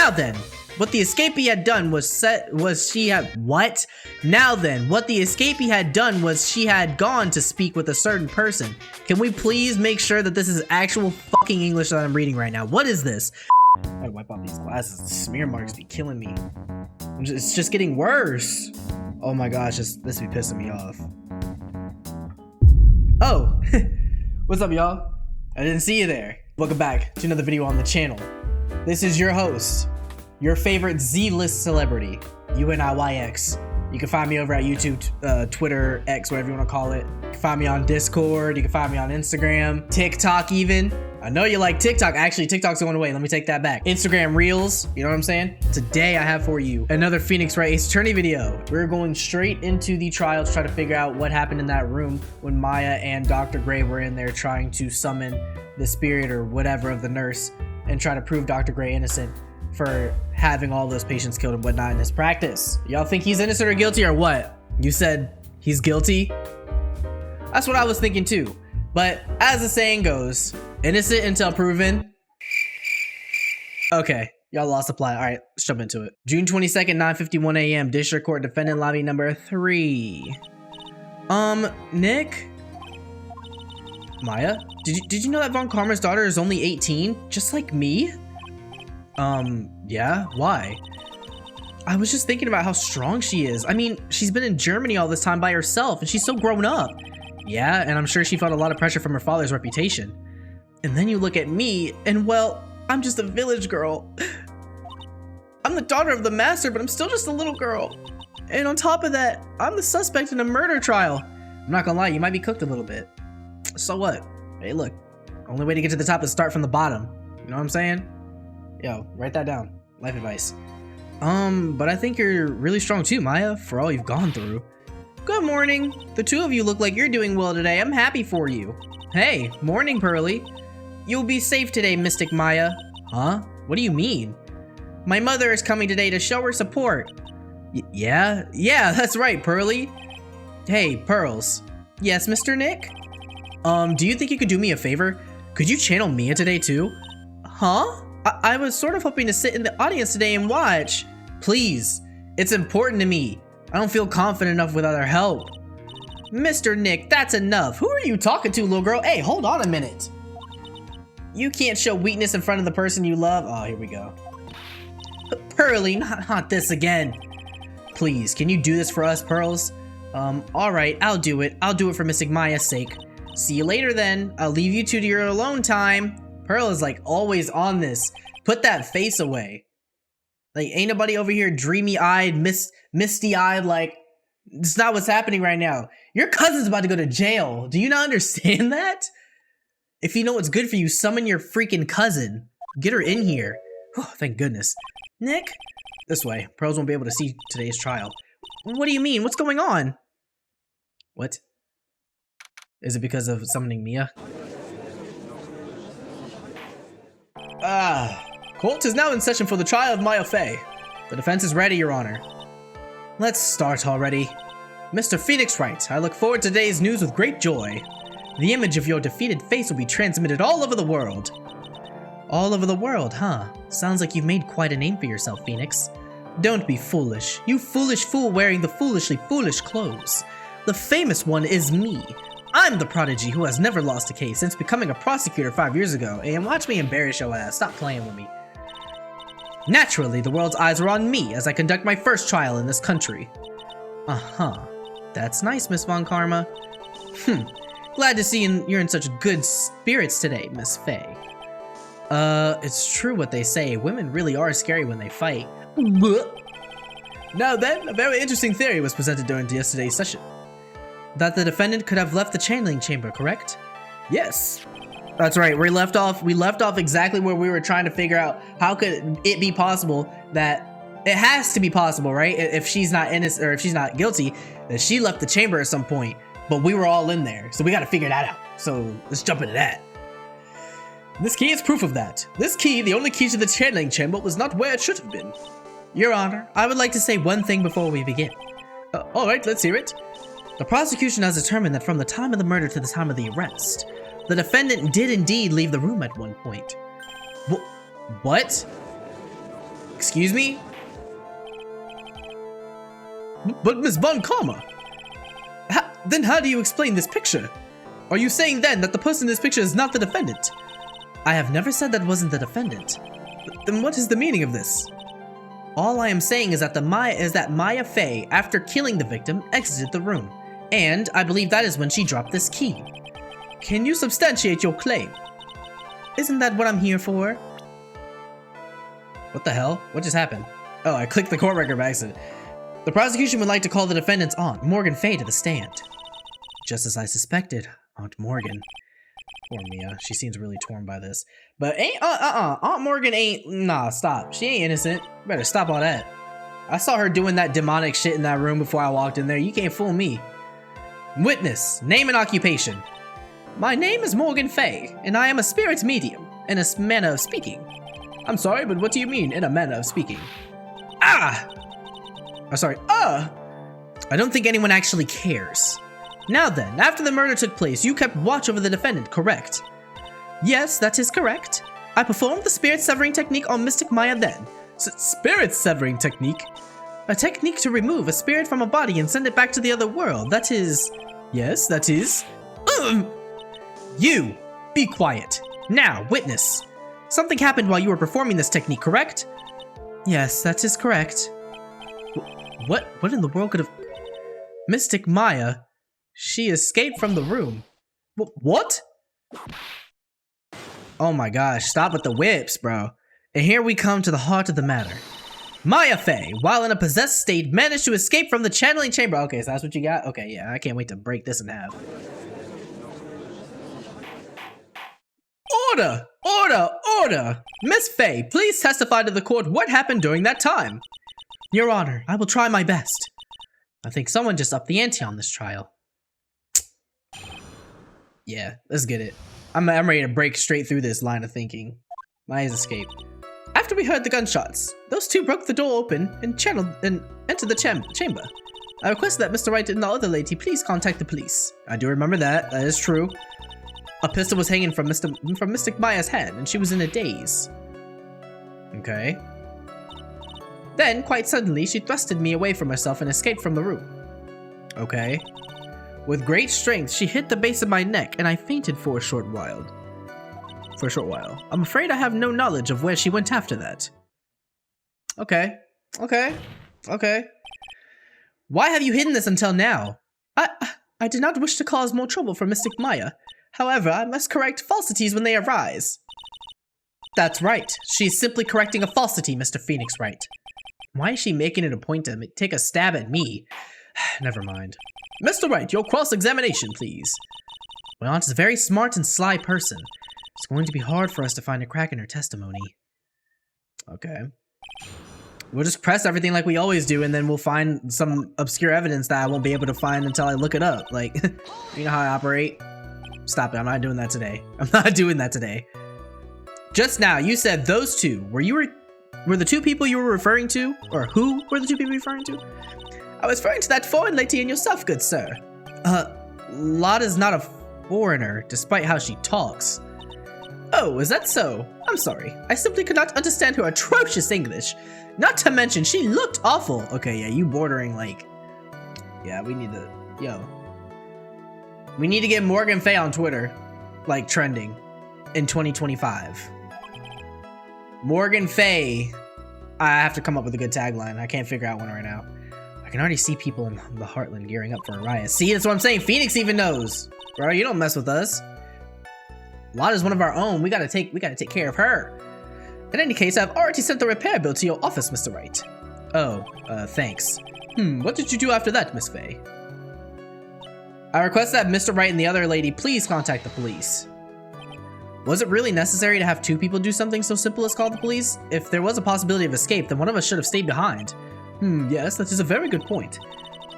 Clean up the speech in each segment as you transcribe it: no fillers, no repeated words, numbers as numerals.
Now then, what the escapee had done was she had gone to speak with a certain person. Can we please make sure that this is actual fucking English that I'm reading right now? What is this? I gotta wipe off these glasses. The smear marks be killing me. It's just getting worse. Oh my gosh, this be pissing me off. Oh, what's up, y'all? I didn't see you there. Welcome back to another video on the channel. This is your host, your favorite Z-list celebrity, UNIYX. You can find me over at YouTube, Twitter, X, whatever you want to call it. You can find me on Discord. You can find me on Instagram, TikTok even. I know you like TikTok. Actually, TikTok's going away. Let me take that back. Instagram Reels. You know what I'm saying? Today, I have for you another Phoenix Wright Ace Attorney video. We're going straight into the trial to try to figure out what happened in that room when Maya and Dr. Gray were in there trying to summon the spirit or whatever of the nurse and try to prove Dr. Gray innocent for having all those patients killed and whatnot in his practice. Y'all think he's innocent or guilty or what? You said he's guilty? That's what I was thinking too. But as the saying goes, innocent until proven. Okay, y'all lost the plot. All right, let's jump into it. June 22nd, 9:51 a.m. District Court Defendant Lobby number 3. Nick? Maya? Did you know that Von Karma's daughter is only 18? Just like me? Yeah, why? I was just thinking about how strong she is. I mean, she's been in Germany all this time by herself and she's so grown up. Yeah, and I'm sure she felt a lot of pressure from her father's reputation. And then you look at me, and well, I'm just a village girl. I'm the daughter of the master, but I'm still just a little girl. And on top of that, I'm the suspect in a murder trial. I'm not gonna lie, you might be cooked a little bit. So what? Hey, look, only way to get to the top is start from the bottom. You know what I'm saying? Yo, write that down. Life advice. But I think you're really strong too, Maya, for all you've gone through. Good morning. The two of you look like you're doing well today. I'm happy for you. Hey, morning, Pearly. You'll be safe today, Mystic Maya. Huh? What do you mean? My mother is coming today to show her support. Yeah, that's right, Pearly. Hey, Pearls. Yes, Mr. Nick? Do you think you could do me a favor? Could you channel Mia today too? Huh? I was sort of hoping to sit in the audience today and watch. Please, it's important to me. I don't feel confident enough without her help. Mr. Nick, that's enough. Who are you talking to, little girl? Hey, hold on a minute. You can't show weakness in front of the person you love. Oh, here we go. Pearly, not this again. Please, can you do this for us, Pearls? All right, I'll do it. I'll do it for Mystic Maya's sake. See you later then. I'll leave you two to your alone time. Pearl is like always on this. Put that face away. Like, ain't nobody over here dreamy-eyed, misty-eyed, like, it's not what's happening right now. Your cousin's about to go to jail. Do you not understand that? If you know what's good for you, summon your freaking cousin. Get her in here. Oh, thank goodness. Nick? This way. Pearls won't be able to see today's trial. What do you mean? What's going on? What? Is it because of summoning Mia? Court is now in session for the trial of Maya Fey. The defense is ready, Your Honor. Let's start already. Mr. Phoenix Wright, I look forward to today's news with great joy. The image of your defeated face will be transmitted all over the world. All over the world, huh? Sounds like you've made quite a name for yourself, Phoenix. Don't be foolish. You foolish fool wearing the foolishly foolish clothes. The famous one is me. I'm the prodigy who has never lost a case since becoming a prosecutor 5 years ago, and watch me embarrass your ass. Stop playing with me. Naturally, the world's eyes are on me as I conduct my first trial in this country. Uh-huh. That's nice, Miss Von Karma. Glad to see you're in such good spirits today, Miss Fey. It's true what they say. Women really are scary when they fight. Now then, a very interesting theory was presented during yesterday's session. That the defendant could have left the channeling chamber, correct? Yes. That's right, we left off exactly where we were trying to figure out how could it be possible that it has to be possible, right? If she's not innocent or if she's not guilty, that she left the chamber at some point, but we were all in there. So we got to figure that out. So let's jump into that. This key is proof of that. This key, the only key to the channeling chamber, was not where it should have been. Your Honor, I would like to say one thing before we begin. All right, let's hear it. The prosecution has determined that from the time of the murder to the time of the arrest, the defendant did indeed leave the room at one point. What? Excuse me? But Miss Von Karma, then how do you explain this picture? Are you saying then that the person in this picture is not the defendant? I have never said that wasn't the defendant. Then what is the meaning of this? All I am saying is that Maya Fey, after killing the victim, exited the room. And I believe that is when she dropped this key. Can you substantiate your claim? Isn't that what I'm here for? What the hell? What just happened? Oh, I clicked the court record by accident. The prosecution would like to call the defendant's aunt, Morgan Fey, to the stand. Just as I suspected, Aunt Morgan. Poor Mia, she seems really torn by this. But ain't, Aunt Morgan ain't, nah, stop. She ain't innocent. Better stop all that. I saw her doing that demonic shit in that room before I walked in there. You can't fool me. Witness, name and occupation. My name is Morgan Fey, and I am a spirit medium, in a manner of speaking. I'm sorry, but what do you mean, in a manner of speaking? I don't think anyone actually cares. Now then, after the murder took place, you kept watch over the defendant, correct? Yes, that is correct. I performed the spirit severing technique on Mystic Maya then. Spirit severing technique? A technique to remove a spirit from a body and send it back to the other world. That is... Yes, that is... You! Be quiet. Now, witness. Something happened while you were performing this technique, correct? Yes, that is correct. What in the world could have... Mystic Maya... She escaped from the room. What? Oh my gosh, stop with the whips, bro. And here we come to the heart of the matter. Maya Fey, while in a possessed state, managed to escape from the channeling chamber. Okay, so that's what you got? Okay, yeah, I can't wait to break this in half. Order! Order! Order! Miss Fey, please testify to the court what happened during that time. Your Honor, I will try my best. I think someone just upped the ante on this trial. Yeah, let's get it. I'm ready to break straight through this line of thinking. Maya's escape. After we heard the gunshots, those two broke the door open and entered the chamber. I requested that Mr. Wright and the other lady please contact the police. I do remember that. That is true. A pistol was hanging from Mystic Maya's head, and she was in a daze. Okay. Then, quite suddenly, she thrusted me away from herself and escaped from the room. Okay. With great strength, she hit the base of my neck, and I fainted for a short while. I'm afraid I have no knowledge of where she went after that. Okay. Why have you hidden this until now? I did not wish to cause more trouble for Mystic Maya. However, I must correct falsities when they arise. That's right. She's simply correcting a falsity, Mr. Phoenix Wright. Why is she making it a point to take a stab at me? Never mind. Mr. Wright, your cross-examination, please. My aunt is a very smart and sly person. It's going to be hard for us to find a crack in her testimony. Okay. We'll just press everything like we always do, and then we'll find some obscure evidence that I won't be able to find until I look it up. Like, you know how I operate? Stop it, I'm not doing that today. I'm not doing that today. Just now, you said those two. Were the two people you were referring to? Or who were the two people you were referring to? I was referring to that foreign lady and yourself, good sir. Lotta's not a foreigner, despite how she talks. Oh, is that so? I'm sorry. I simply could not understand her atrocious English. Not to mention, she looked awful. Okay, yeah, you bordering like... Yeah, we need to... Yo. We need to get Morgan Fey on Twitter, like, trending in 2025. Morgan Fey. I have to come up with a good tagline. I can't figure out one right now. I can already see people in the Heartland gearing up for a riot. See, that's what I'm saying. Phoenix even knows. Bro, you don't mess with us. Lotta's one of our own. We gotta take care of her. In any case, I've already sent the repair bill to your office, Mr. Wright. Oh, thanks. What did you do after that, Miss Fey? I request that Mr. Wright and the other lady please contact the police. Was it really necessary to have two people do something so simple as call the police? If there was a possibility of escape, then one of us should have stayed behind. Yes, that is a very good point.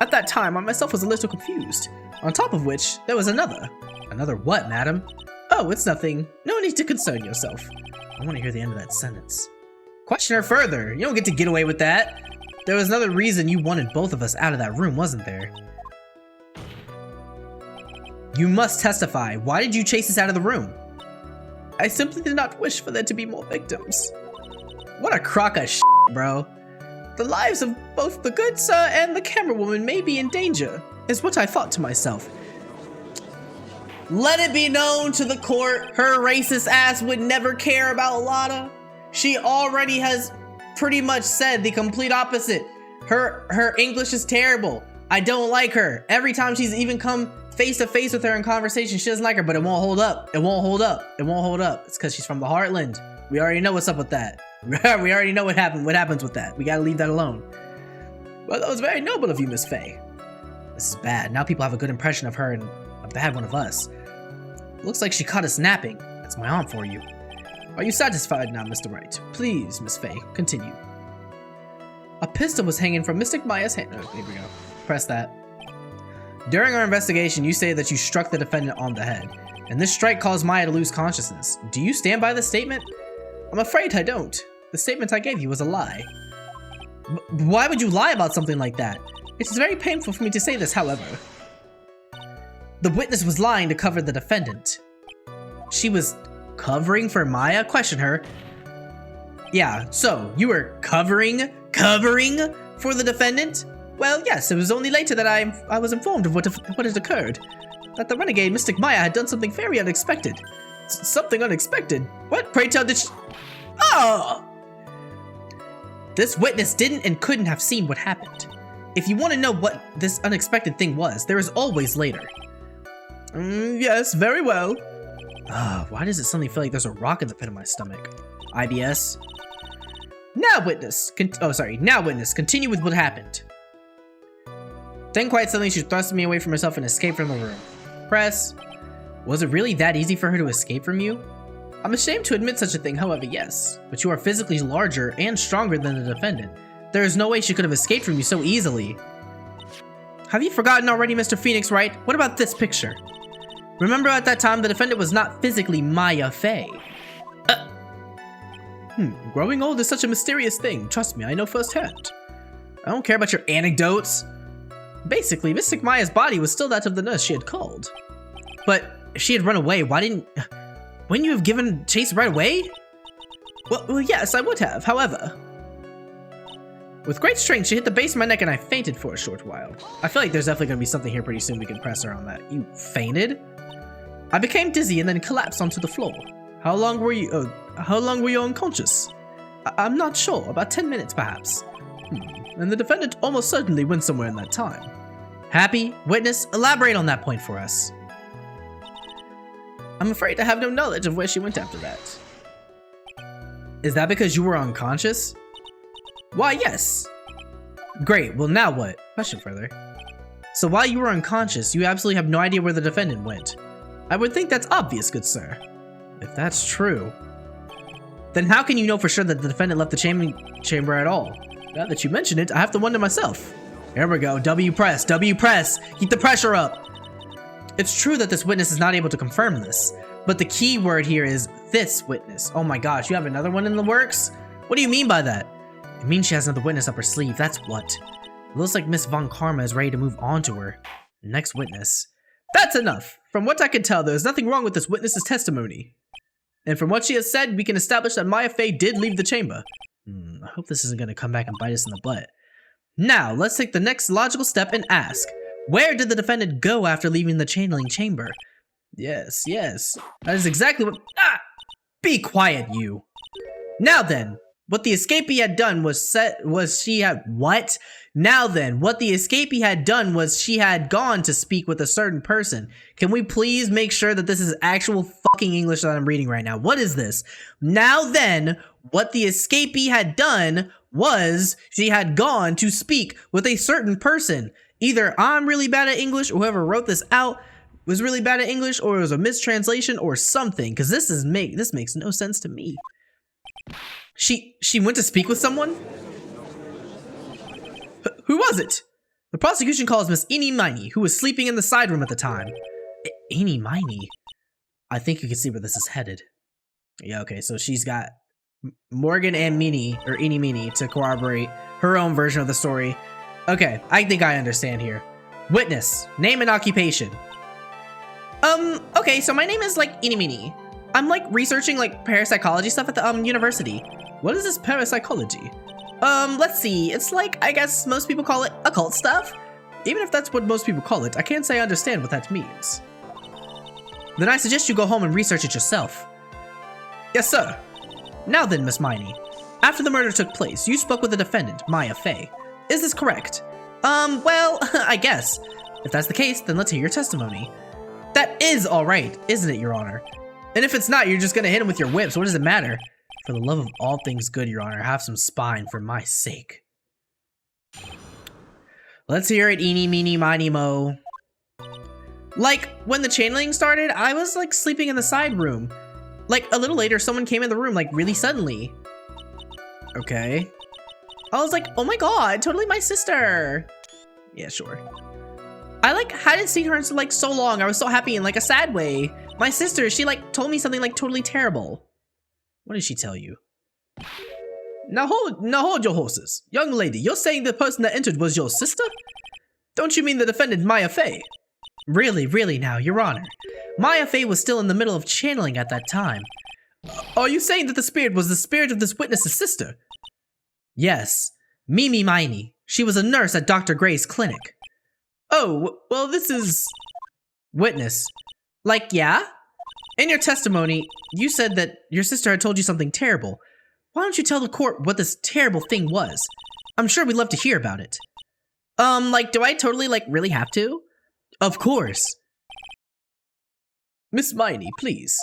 At that time, I myself was a little confused. On top of which, there was another. Another what, madam? Oh, it's nothing. No need to concern yourself. I want to hear the end of that sentence. Question her further. You don't get to get away with that. There was another reason you wanted both of us out of that room, wasn't there? You must testify. Why did you chase us out of the room? I simply did not wish for there to be more victims. What a crock of shit. bro. The lives of both the good sir and the camera woman may be in danger, is what I thought to myself. Let it be known to the court, her racist ass would never care about Lada. She already has pretty much said the complete opposite. Her English is terrible. I don't like her. Every time she's even come face to face with her in conversation, she doesn't like her, but it won't hold up. It won't hold up. It won't hold up. It's because she's from the Heartland. We already know what's up with that. We already know what happens with that. We gotta leave that alone. Well, that was very noble of you, Miss Fey. This is bad. Now people have a good impression of her and a bad one of us. Looks like she caught us napping. That's my aunt for you. Are you satisfied now, Mr. Wright? Please, Miss Fey, continue. A pistol was hanging from Mystic Maya's hand. Oh, here we go. Press that. During our investigation, you say that you struck the defendant on the head, and this strike caused Maya to lose consciousness. Do you stand by this statement? I'm afraid I don't. The statement I gave you was a lie. Why would you lie about something like that? It is very painful for me to say this, however. The witness was lying to cover the defendant. She was covering for Maya? Question her. Yeah, so you were covering for the defendant? Well, yes, it was only later that I was informed of what had occurred. That the renegade Mystic Maya had done something very unexpected. Something unexpected? What? Pray tell did she... Oh! This witness didn't and couldn't have seen what happened. If you want to know what this unexpected thing was, there is always later. Yes, very well. Why does it suddenly feel like there's a rock in the pit of my stomach? IBS. Now witness, continue with what happened. Then quite suddenly she thrust me away from herself and escaped from the room. Press. Was it really that easy for her to escape from you? I'm ashamed to admit such a thing, however, yes. But you are physically larger and stronger than the defendant. There is no way she could have escaped from you so easily. Have you forgotten already, Mr. Phoenix Wright? What about this picture? Remember at that time the defendant was not physically Maya Fey. Growing old is such a mysterious thing. Trust me, I know firsthand. I don't care about your anecdotes. Basically, Mystic Maya's body was still that of the nurse she had called. But if she had run away, wouldn't you have given chase right away? Well, yes, I would have, however. With great strength, she hit the base of my neck and I fainted for a short while. I feel like there's definitely going to be something here pretty soon we can press her on that. You fainted? I became dizzy and then collapsed onto the floor. How long were you unconscious? I'm not sure, about 10 minutes perhaps. And the defendant almost certainly went somewhere in that time. Happy? Witness? Elaborate on that point for us. I'm afraid I have no knowledge of where she went after that. Is that because you were unconscious? Why, yes. Great, well now what? Question further. So while you were unconscious, you absolutely have no idea where the defendant went. I would think that's obvious, good sir. If that's true, then how can you know for sure that the defendant left the chamber at all? Now that you mention it, I have to wonder myself. Here we go, W press, keep the pressure up. It's true that this witness is not able to confirm this, but the key word here is this witness. Oh my gosh, you have another one in the works? What do you mean by that? It means she has another witness up her sleeve, that's what. It looks like Miss Von Karma is ready to move on to her next witness. That's enough. From what I can tell, there's nothing wrong with this witness's testimony. And from what she has said, we can establish that Maya Fey did leave the chamber. I hope this isn't going to come back and bite us in the butt. Now, let's take the next logical step and ask, where did the defendant go after leaving the channeling chamber? Yes. That is exactly what... Be quiet, you. Now then, what the escapee had done was she had gone to speak with a certain person. Can we please make sure that this is actual fucking English that I'm reading right now? What is this? Now then, what the escapee had done was she had gone to speak with a certain person. Either I'm really bad at English, or whoever wrote this out was really bad at English, or it was a mistranslation or something, because this makes no sense to me. She went to speak with someone? Who was it? The prosecution calls Miss Eenie Miney, who was sleeping in the side room at the time. Eenie Miney? I think you can see where this is headed. Yeah, okay, so she's got Morgan and Eenie Meenie to corroborate her own version of the story. Okay, I think I understand here. Witness, name and occupation. Okay, so my name is Eenie Meenie. I'm researching parapsychology stuff at the university. What is this parapsychology? Let's see. It's like, I guess most people call it occult stuff. Even if that's what most people call it, I can't say I understand what that means. Then I suggest you go home and research it yourself. Yes, sir. Now then, Miss Miney. After the murder took place, you spoke with the defendant, Maya Fey. Is this correct? Well, I guess. If that's the case, then let's hear your testimony. That is alright, isn't it, Your Honor? And if it's not, you're just gonna hit him with your whip, so what does it matter? For the love of all things good, Your Honor, have some spine for my sake. Let's hear it, eeny, meeny, miny, mo. Like, when the channeling started, I was, like, sleeping in the side room. Like, a little later, someone came in the room, like, really suddenly. Okay. I was like, oh my god, totally my sister. Yeah, sure. I, like, hadn't seen her in, like, so long. I was so happy in, like, a sad way. My sister, she, like, told me something, like, totally terrible. What did she tell you? Now hold your horses. Young lady, you're saying the person that entered was your sister? Don't you mean the defendant, Maya Fey? Really now, Your Honor. Maya Fey was still in the middle of channeling at that time. Are you saying that the spirit was the spirit of this witness's sister? Yes. Mimi Miney. She was a nurse at Dr. Gray's clinic. Oh, well, this is... Witness. Like, yeah? In your testimony, you said that your sister had told you something terrible. Why don't you tell the court what this terrible thing was? I'm sure we'd love to hear about it. Like, do I totally, like, really have to? Of course. Miss Miney, please.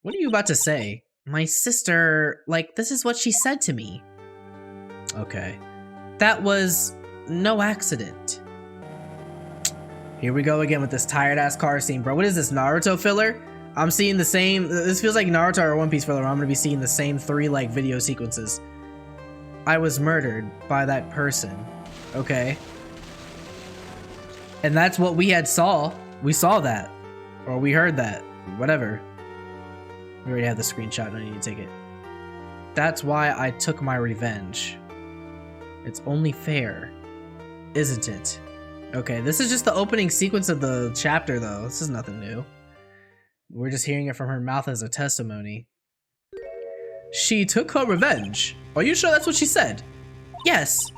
What are you about to say? My sister, like, this is what she said to me. Okay. That was no accident. Here we go again with this tired-ass car scene, bro. What is this, Naruto filler? I'm seeing the same... This feels like Naruto or One Piece filler. I'm gonna be seeing the same 3, like, video sequences. I was murdered by that person. Okay. And that's what we had saw. We saw that. Or we heard that. Whatever. We already have the screenshot. I need to take it. That's why I took my revenge. It's only fair. Isn't it? Okay, this is just the opening sequence of the chapter, though. This is nothing new. We're just hearing it from her mouth as a testimony. She took her revenge. Are you sure that's what she said? Yes.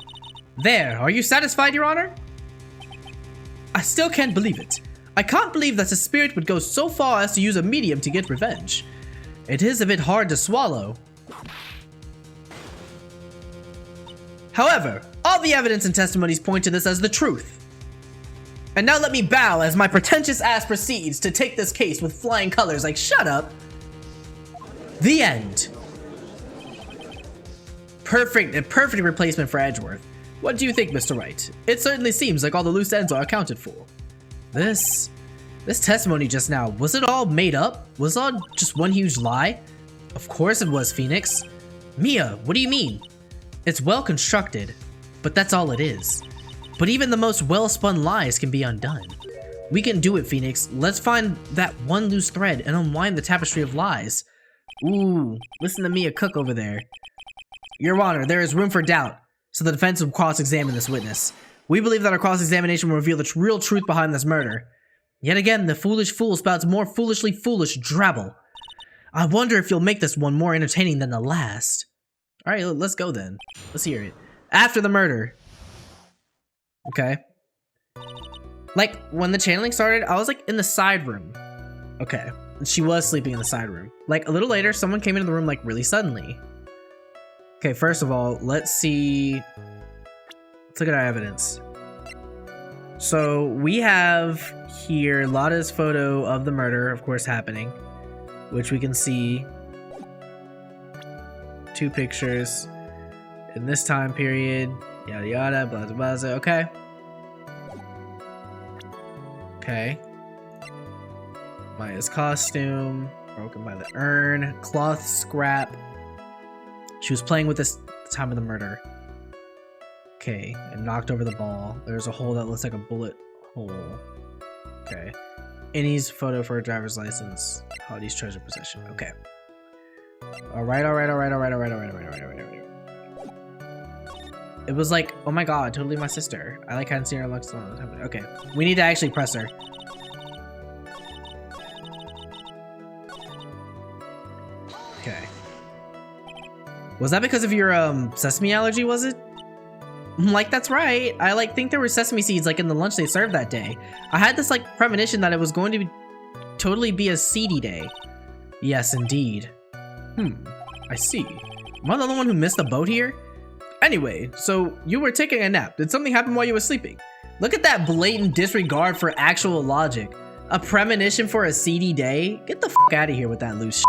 There, are you satisfied, Your Honor? I still can't believe it. I can't believe that a spirit would go so far as to use a medium to get revenge. It is a bit hard to swallow. However, all the evidence and testimonies point to this as the truth. And now let me bow as my pretentious ass proceeds to take this case with flying colors. Like, shut up. The end. A perfect replacement for Edgeworth. What do you think, Mr. Wright? It certainly seems like all the loose ends are accounted for. This testimony just now, was it all made up? Was it all just one huge lie? Of course it was, Phoenix. Mia, what do you mean? It's well constructed, but that's all it is. But even the most well-spun lies can be undone. We can do it, Phoenix. Let's find that one loose thread and unwind the tapestry of lies. Ooh, listen to Mia cook over there. Your Honor, there is room for doubt, so the defense will cross-examine this witness. We believe that our cross-examination will reveal the real truth behind this murder. Yet again, the foolish fool spouts more foolishly foolish drabble. I wonder if you'll make this one more entertaining than the last. Alright, let's go then. Let's hear it. After the murder. Okay. Like, when the channeling started, I was like in the side room. Okay. She was sleeping in the side room. Like, a little later, someone came into the room, like, really suddenly. Okay, first of all, let's see. Let's look at our evidence. So, we have here Lotta's photo of the murder, of course, happening. Which we can see. 2 pictures. In this time period. Yada yada, blah blah blah. Okay. Okay. Maya's costume. Broken by the urn. Cloth scrap. She was playing with this at the time of the murder. Okay. And knocked over the ball. There's a hole that looks like a bullet hole. Okay. Annie's photo for a driver's license. Hollie's treasure possession. Okay. Alright. It was like, oh my god, totally my sister. I like hadn't seen her looks long time. Okay, we need to actually press her. Okay. Was that because of your sesame allergy, was it? Like, that's right. I like think there were sesame seeds like in the lunch they served that day. I had this like premonition that it was going to totally be a seedy day. Yes, indeed. I see. Am I the only one who missed the boat here? Anyway, so you were taking a nap. Did something happen while you were sleeping? Look at that blatant disregard for actual logic. A premonition for a seedy day? Get the fuck out of here with that loose shit.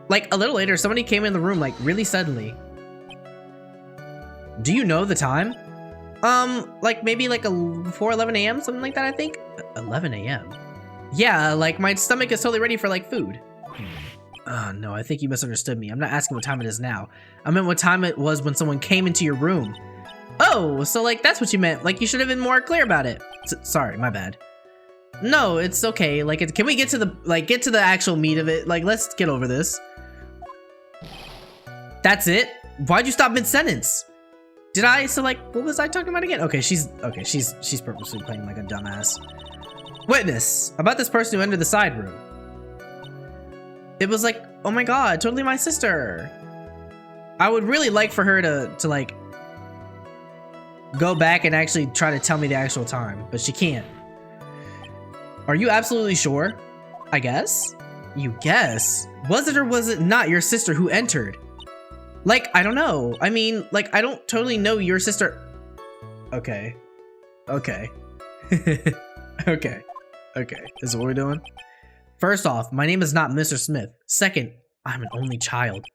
Like, a little later, somebody came in the room, like, really suddenly. Do you know the time? Like, maybe, like, 4:11 a.m., something like that, I think? 11 a.m.? Yeah, like, my stomach is totally ready for, like, food. No, I think you misunderstood me. I'm not asking what time it is now. I meant what time it was when someone came into your room. Oh, so, like, that's what you meant. Like, you should have been more clear about it. Sorry, my bad. No, it's okay. Like, can we get to the actual meat of it? Like, let's get over this. That's it? Why'd you stop mid-sentence? Did I? So, like, what was I talking about again? Okay, she's purposely playing like a dumbass. Witness, about this person who entered the side room. It was like, oh my god, totally my sister. I would really like for her to like, go back and actually try to tell me the actual time, but she can't. Are you absolutely sure? I guess? You guess? Was it or was it not your sister who entered? Like, I don't know. I mean, like, I don't totally know your sister. Okay. Okay. Okay. Okay. This is what we're doing? First off, my name is not Mr. Smith. Second, I'm an only child.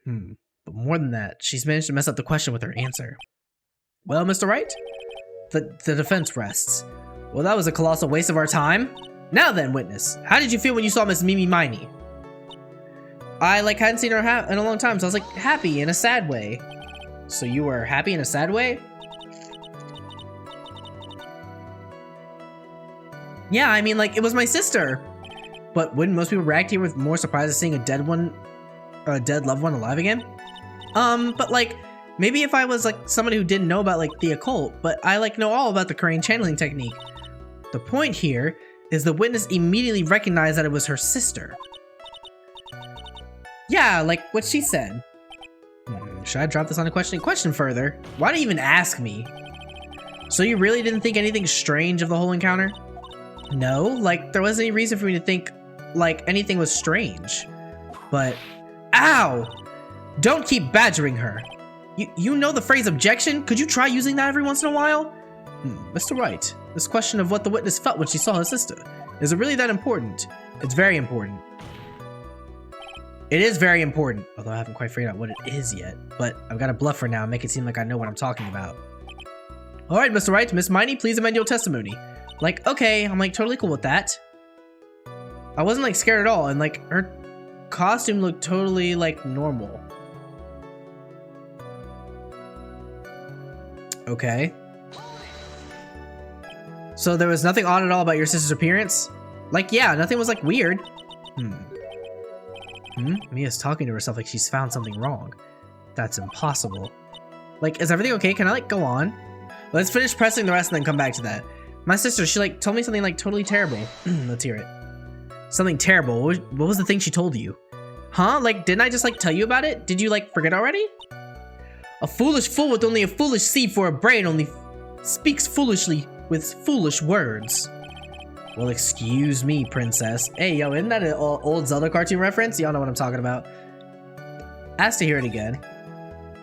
But more than that, she's managed to mess up the question with her answer. Well, Mr. Wright? The defense rests. Well, that was a colossal waste of our time. Now then, witness, how did you feel when you saw Miss Mimi Miney? I, like, hadn't seen her in a long time, so I was, like, happy in a sad way. So you were happy in a sad way? Yeah, I mean, like, it was my sister. But wouldn't most people react here with more surprise at seeing a dead loved one alive again? But, like, maybe if I was, like, somebody who didn't know about, like, the occult, but I, like, know all about the crane channeling technique. The point here is the witness immediately recognized that it was her sister. Yeah, like what she said. Should I drop this on a question further? Why do you even ask me? So you really didn't think anything strange of the whole encounter? No, like there wasn't any reason for me to think like anything was strange. But, ow! Don't keep badgering her. You know the phrase objection? Could you try using that every once in a while? Mr. Wright, this question of what the witness felt when she saw her sister, is it really that important? It's very important. It is very important, although I haven't quite figured out what it is yet. But I've got to bluff for now and make it seem like I know what I'm talking about. Alright, Mr. Wright, Miss Miney, please amend your testimony. Like, okay, I'm like totally cool with that. I wasn't like scared at all, and like her costume looked totally like normal. Okay. So there was nothing odd at all about your sister's appearance? Like, yeah, nothing was like weird. Mia's talking to herself like she's found something wrong. That's impossible. Like, is everything okay? Can I, like, go on? Let's finish pressing the rest and then come back to that. My sister, she, like, told me something, like, totally terrible. Let's hear it. Something terrible? What was the thing she told you? Huh? Like, didn't I just, like, tell you about it? Did you, like, forget already? A foolish fool with only a foolish seed for a brain only speaks foolishly with foolish words. Well, excuse me, princess. Hey, yo, isn't that an old Zelda cartoon reference? Y'all know what I'm talking about. Asked to hear it again.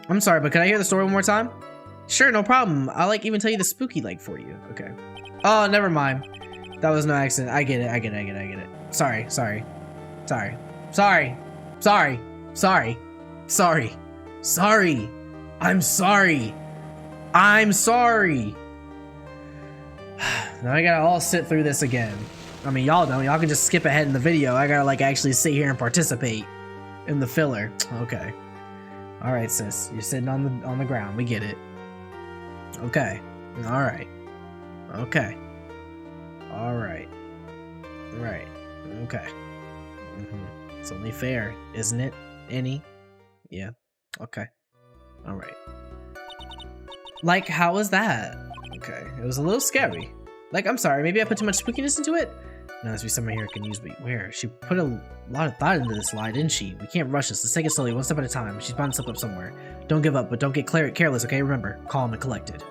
I'm sorry, but can I hear the story one more time? Sure, no problem. I'll, like, even tell you the spooky, like, for you. Okay. Oh, never mind. That was no accident. I get it. Sorry. I'm sorry. Now I gotta all sit through this again. I mean, y'all don't. Y'all can just skip ahead in the video. I gotta, like, actually sit here and participate in the filler. Okay. All right, sis. You're sitting on the ground. We get it. Okay. All right. Okay. All right. Right. Okay. It's only fair, isn't it? Any? Yeah. Okay. All right. Like, how was that? Okay. It was a little scary. Like, I'm sorry. Maybe I put too much spookiness into it? There must be someone here who can use, but where? She put a lot of thought into this lie, didn't she? We can't rush this. Let's take it slowly, one step at a time. She's bound to slip up somewhere. Don't give up, but don't get careless, okay? Remember, calm and collected.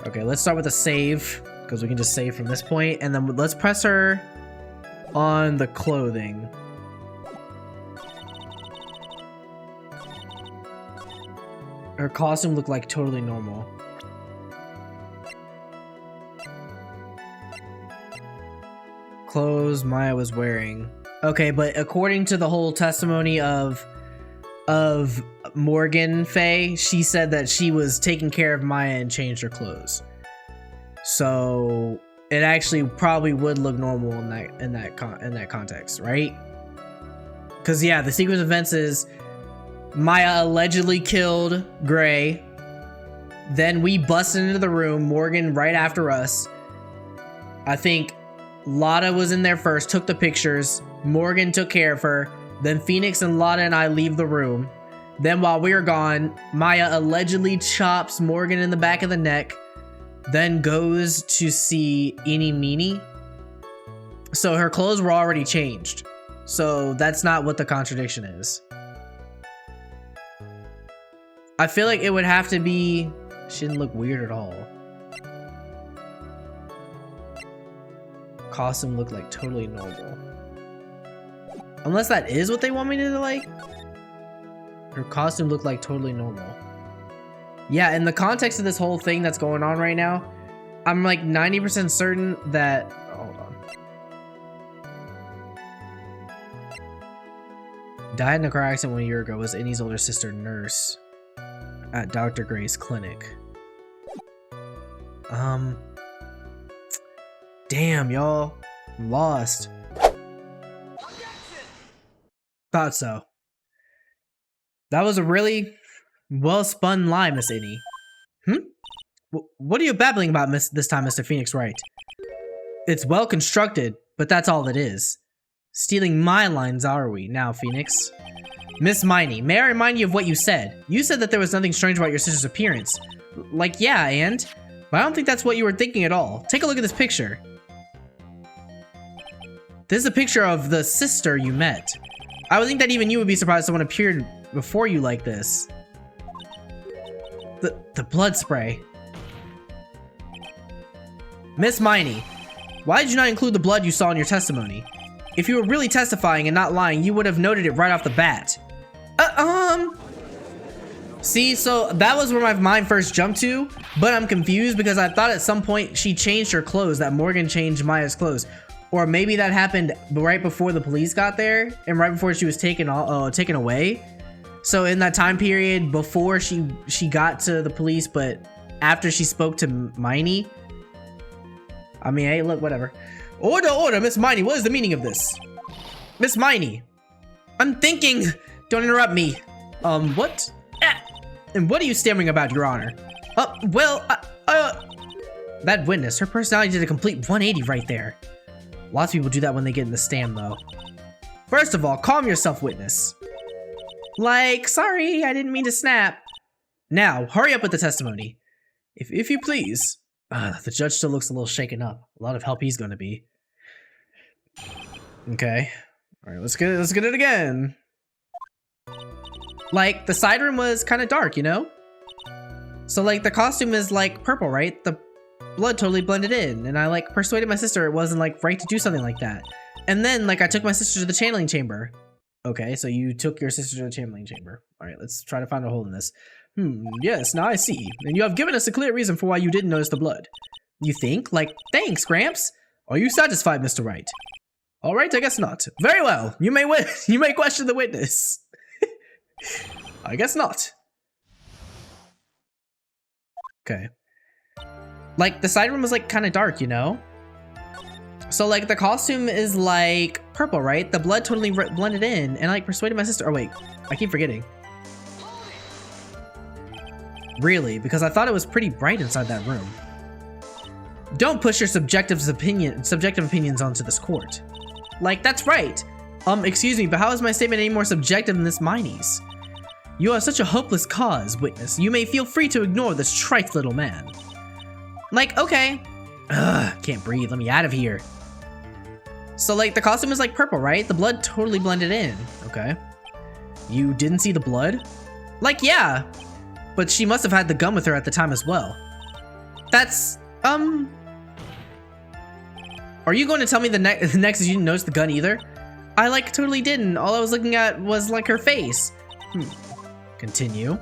Okay, let's start with a save, because we can just save from this point, and then let's press her on the clothing. Her costume looked like totally normal. Clothes Maya was wearing. Okay, but according to the whole testimony of Morgan Fey, she said that she was taking care of Maya and changed her clothes. So it actually probably would look normal in that context, right? Because yeah, the sequence of events is Maya allegedly killed Gray. Then we busted into the room, Morgan right after us. I think Lotta was in there first, took the pictures. Morgan took care of her. Then Phoenix and Lotta and I leave the room. Then while we were gone, Maya allegedly chops Morgan in the back of the neck. Then goes to see Eeny Meeny. So her clothes were already changed. So that's not what the contradiction is. I feel like it would have to be... She didn't look weird at all. Costume looked like totally normal. Unless that is what they want me to like. Her costume looked like totally normal. Yeah, in the context of this whole thing that's going on right now, I'm like 90% certain that... Hold on. Died in a car accident 1 year ago, was Innie's older sister nurse at Dr. Gray's clinic. Damn, y'all. I'm lost. Thought so. That was a really well-spun lie, Miss Innie. What are you babbling about this time, Mr. Phoenix Wright? It's well constructed, but that's all it is. Stealing my lines, are we, now, Phoenix? Miss Miney, may I remind you of what you said? You said that there was nothing strange about your sister's appearance. Like, yeah, and? But I don't think that's what you were thinking at all. Take a look at this picture. This is a picture of the sister you met. I would think that even you would be surprised someone appeared before you like this. The blood spray. Miss Miney, why did you not include the blood you saw in your testimony? If you were really testifying and not lying, you would have noted it right off the bat. See, so that was where my mind first jumped to, but I'm confused because I thought at some point she changed her clothes, that Morgan changed Maya's clothes. Or maybe that happened right before the police got there and right before she was taken away. So in that time period before she got to the police, but after she spoke to Miney. I mean, hey, look, whatever. Order, Miss Miney, what is the meaning of this? Miss Miney, I'm thinking. Don't interrupt me. What? And what are you stammering about, Your Honor? That witness, her personality did a complete 180 right there. Lots of people do that when they get in the stand, though. First of all, calm yourself, witness. Like, sorry, I didn't mean to snap. Now, hurry up with the testimony. If you please. The judge still looks a little shaken up. A lot of help he's gonna be. Okay. Alright, let's get it again. Like, the side room was kind of dark, you know? So, like, the costume is, like, purple, right? The blood totally blended in. And I, like, persuaded my sister it wasn't, like, right to do something like that. And then, like, I took my sister to the channeling chamber. Okay, so you took your sister to the channeling chamber. Alright, let's try to find a hole in this. Yes, now I see. And you have given us a clear reason for why you didn't notice the blood. You think? Like, thanks, Gramps. Are you satisfied, Mr. Wright? Alright, I guess not. Very well. You may question the witness. I guess not. Okay. Like, the side room was, like, kind of dark, you know? So, like, the costume is, like, purple, right? The blood totally blended in, and I, like, persuaded my sister. Oh, wait. I keep forgetting. Really? Because I thought it was pretty bright inside that room. Don't push your subjective opinions onto this court. Like, that's right. Excuse me, but how is my statement any more subjective than this Miney's? You are such a hopeless cause, witness. You may feel free to ignore this trite little man. Like, okay. Ugh, can't breathe. Let me out of here. So like the costume is like purple, right? The blood totally blended in. Okay. You didn't see the blood? Like, yeah. But she must have had the gun with her at the time as well. That's, Are you going to tell me the next is you didn't notice the gun either? I like totally didn't. All I was looking at was like her face. Continue.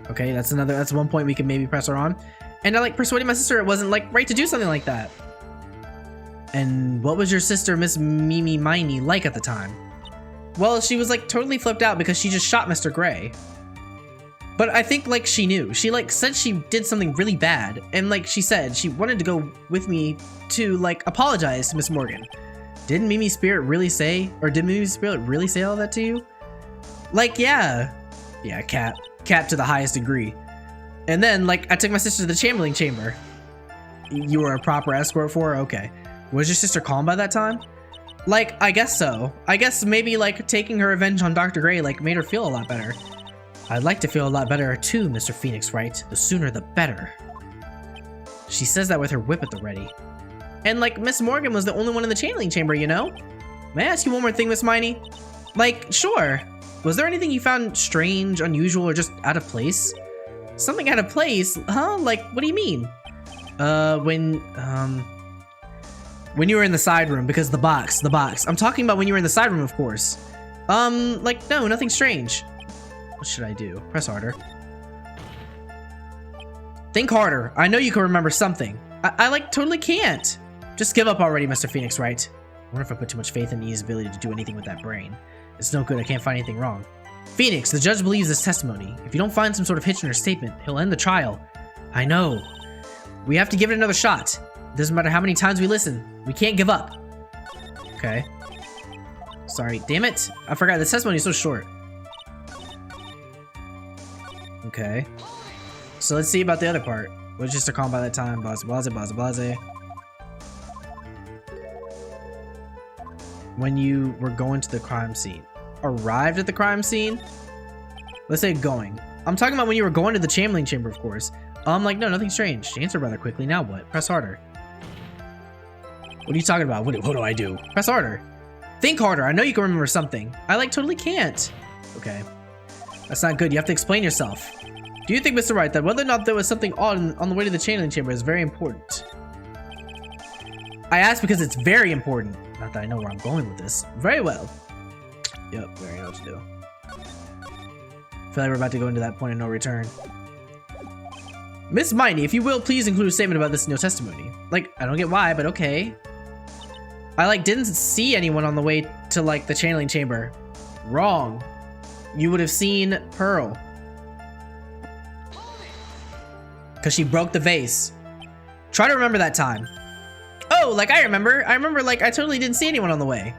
Okay, that's one point we can maybe press her on. And I like persuaded my sister it wasn't like right to do something like that. And what was your sister, Miss Mimi Miney, like at the time? Well, she was like totally flipped out because she just shot Mr. Gray. But I think like she knew. She like said she did something really bad. And like she said, she wanted to go with me to like apologize to Miss Morgan. Didn't Mimi's spirit really say, or did Mimi's spirit really say all that to you? Like, yeah. Yeah, cap to the highest degree. And then like I took my sister to the Chamberlain chamber. You were a proper escort for her? Okay. Was your sister calm by that time? Like, I guess so. I guess maybe like taking her revenge on Dr. Gray like made her feel a lot better. I'd like to feel a lot better too, Mr. Phoenix Wright. The sooner the better. She says that with her whip at the ready. And like Miss Morgan was the only one in the channeling chamber, you know? May I ask you one more thing, Miss Miney? Like, sure. Was there anything you found strange, unusual, or just out of place? Something out of place? Huh? Like, what do you mean? When you were in the side room, because the box. I'm talking about when you were in the side room, of course. Like, no, nothing strange. What should I do? Press harder. Think harder. I know you can remember something. I like totally can't. Just give up already, Mr. Phoenix Wright. I wonder if I put too much faith in E's ability to do anything with that brain. It's no good, I can't find anything wrong. Phoenix, the judge believes this testimony. If you don't find some sort of hitch in her statement, he'll end the trial. I know. We have to give it another shot. It doesn't matter how many times we listen. We can't give up. Okay. Sorry, damn it. I forgot, the testimony is so short. Okay. So let's see about the other part. Was just a calm by that time. Blase. When you were going to the crime scene. Arrived at the crime scene? Let's say going. I'm talking about when you were going to the Chamberlain chamber, of course. Like, no, nothing strange. She answered rather quickly. Now what? Press harder. What are you talking about? What do I do? Press harder. Think harder. I know you can remember something. I like totally can't. Okay. That's not good. You have to explain yourself. Do you think, Mr. Wright, that whether or not there was something odd on the way to the channeling chamber is very important? I asked because it's very important. Not that I know where I'm going with this. Very well. Yep, we already know what to do. I feel like we're about to go into that point of no return. Miss Miney, if you will, please include a statement about this in your testimony. Like, I don't get why, but okay. I, like, didn't see anyone on the way to, like, the channeling chamber. Wrong. You would have seen Pearl. Because she broke the vase. Try to remember that time. Oh, like, I remember. Like, I totally didn't see anyone on the way.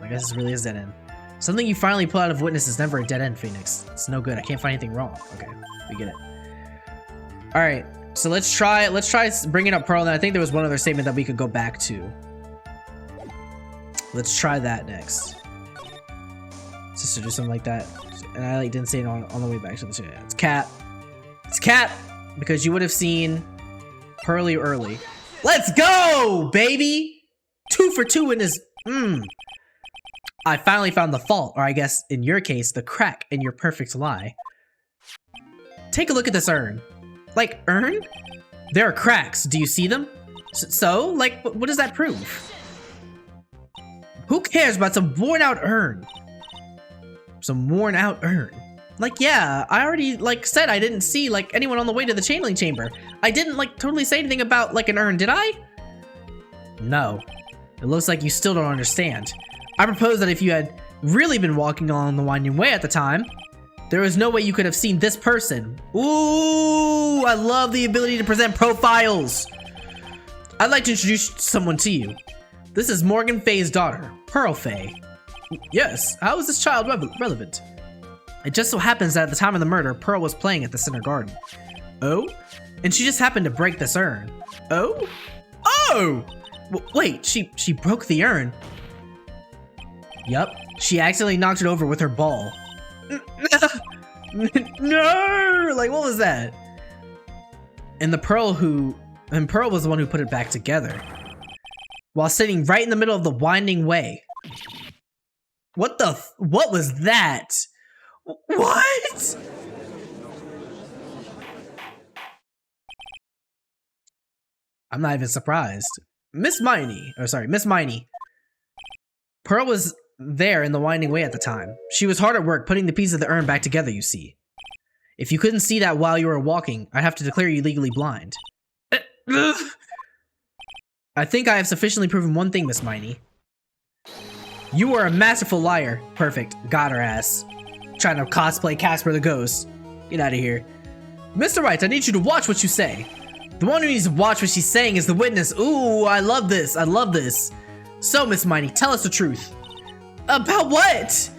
I guess this really is dead end. Something you finally pull out of witness is never a dead end, Phoenix. It's no good. I can't find anything wrong. Okay, we get it. All right, so let's try bringing up Pearl. And I think there was one other statement that we could go back to. Let's try that next. Sister, do something like that. And I like didn't say it on the way back. So it's Cap. It's Cap because you would have seen Pearly early. Let's go, baby. 2 for 2 in this. I finally found the fault, or I guess in your case, the crack in your perfect lie. Take a look at this urn. Like, urn? There are cracks. Do you see them? So, like, what does that prove? Who cares about some worn out urn? Some worn out urn. Like, yeah, I already, like, said I didn't see, like, anyone on the way to the channeling chamber. I didn't, like, totally say anything about, like, an urn, did I? No. It looks like you still don't understand. I propose that if you had really been walking along the winding way at the time, there was no way you could have seen this person. Ooh, I love the ability to present profiles. I'd like to introduce someone to you. This is Morgan Fey's daughter, Pearl Fey. Yes, how is this child relevant? It just so happens that at the time of the murder, Pearl was playing at the center garden. Oh? And she just happened to break this urn. Oh? Oh! Wait, she broke the urn. Yup, she accidentally knocked it over with her ball. No! Like, what was that? And Pearl was the one who put it back together. while sitting right in the middle of the winding way. What was that? What? I'm not even surprised. Miss Miney. Pearl was there in the winding way at the time. She was hard at work putting the pieces of the urn back together, you see. If you couldn't see that while you were walking, I'd have to declare you legally blind. I think I have sufficiently proven one thing, Miss Miney. You are a masterful liar. Perfect. Got her ass. Trying to cosplay Casper the Ghost. Get out of here. Mr. Wright, I need you to watch what you say. The one who needs to watch what she's saying is the witness. Ooh, I love this. I love this. So, Miss Miney, tell us the truth. About what?